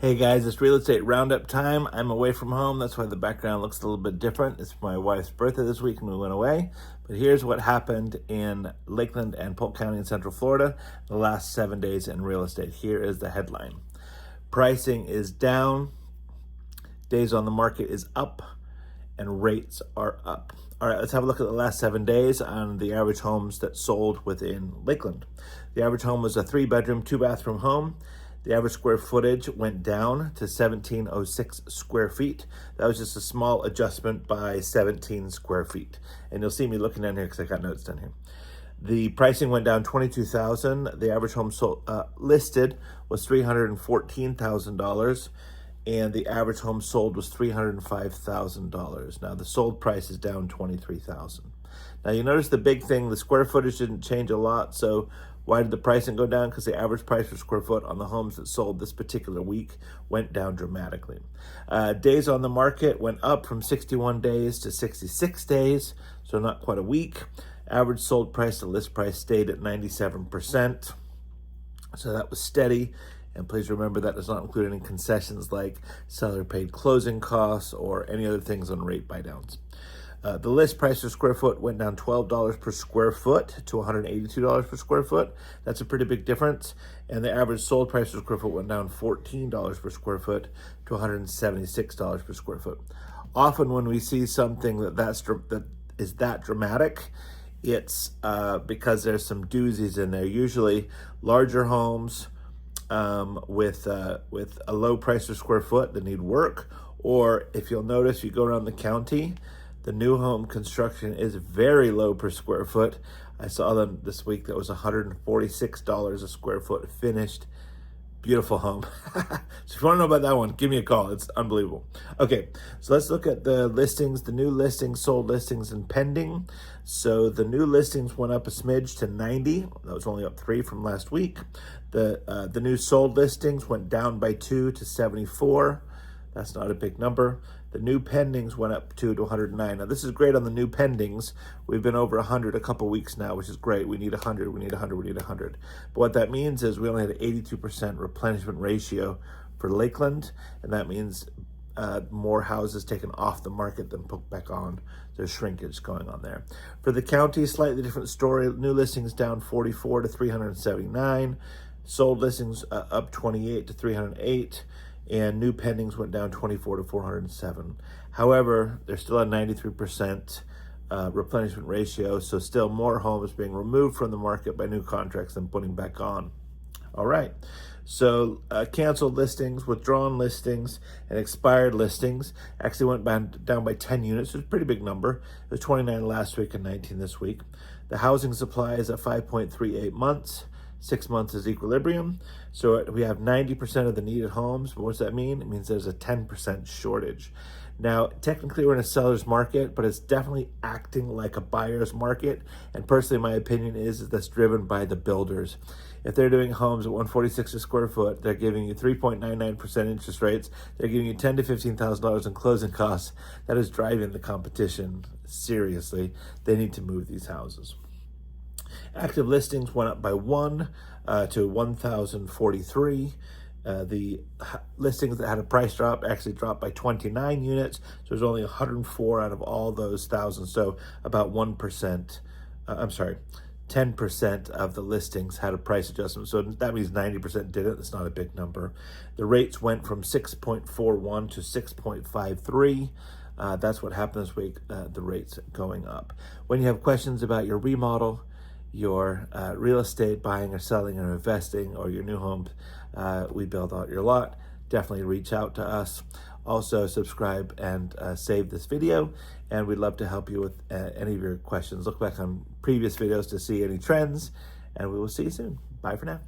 Hey guys, it's real estate roundup time. I'm away from home. That's why the background looks a little bit different. It's my wife's birthday this week and we went away. But here's what happened in Lakeland and Polk County in Central Florida the last 7 days in real estate. Here is the headline. Pricing is down, days on the market is up, and rates are up. All right, let's have a look at the last 7 days on the average homes that sold within Lakeland. The average home was a 3-bedroom, 2-bathroom home. The average square footage went down to 1,706 square feet. That was just a small adjustment by 17 square feet. And you'll see me looking down here because I got notes down here. The pricing went down $22,000. The average home sold, listed was $314,000. And the average home sold was $305,000. Now the sold price is down $23,000. Now you notice the big thing, the square footage didn't change a lot. So why did the pricing go down? Because the average price per square foot on the homes that sold this particular week went down dramatically. Days on the market went up from 61 days to 66 days, so not quite a week. Average sold price to list price stayed at 97%, so that was steady. And please remember that does not include any concessions like seller paid closing costs or any other things on rate buy downs. The list price per square foot went down $12 per square foot to $182 per square foot. That's a pretty big difference. And the average sold price per square foot went down $14 per square foot to $176 per square foot. Often when we see something that is that dramatic, it's because there's some doozies in there. Usually larger homes with a low price per square foot that need work. Or if you'll notice, you go around the county, the new home construction is very low per square foot. I saw them this week that was $146 a square foot finished. Beautiful home. So if you want to know about that one, give me a call. It's unbelievable. Okay, so let's look at the listings, the new listings, sold listings, and pending. So the new listings went up a smidge to 90. That was only up 3 from last week. The new sold listings went down by 2 to 74. That's not a big number. The new pendings went up 2 to 109. Now this is great on the new pendings. We've been over 100 a couple weeks now, which is great. We need 100, we need 100, we need 100. But what that means is we only had an 82% replenishment ratio for Lakeland, and that means more houses taken off the market than put back on. There's shrinkage going on there. For the county, slightly different story. New listings down 44 to 379. Sold listings up 28 to 308. And new pendings went down 24 to 407. However, there's still a 93% replenishment ratio, so still more homes being removed from the market by new contracts than putting back on. All right, so canceled listings, withdrawn listings, and expired listings actually went down by 10 units. It's a pretty big number. It was 29 last week and 19 this week. The housing supply is at 5.38 months. 6 months is equilibrium. So we have 90% of the needed homes. But what does that mean? It means there's a 10% shortage. Now, technically we're in a seller's market, but it's definitely acting like a buyer's market. And personally, my opinion is that's driven by the builders. If they're doing homes at $146 a square foot, they're giving you 3.99% interest rates. They're giving you $10,000 to $15,000 in closing costs. That is driving the competition seriously. They need to move these houses. Active listings went up by 1 to 1,043. The listings that had a price drop actually dropped by 29 units. So there's only 104 out of all those 1,000. So about 1%, 10% of the listings had a price adjustment. So that means 90% didn't. That's not a big number. The rates went from 6.41 to 6.53. That's what happened this week, the rates going up. When you have questions about your remodel, your real estate buying or selling or investing, or your new home, we build out your lot, definitely reach out to us. Also subscribe and save this video, and we'd love to help you with any of your questions. Look back on previous videos to see any trends, and we will see you soon. Bye for now.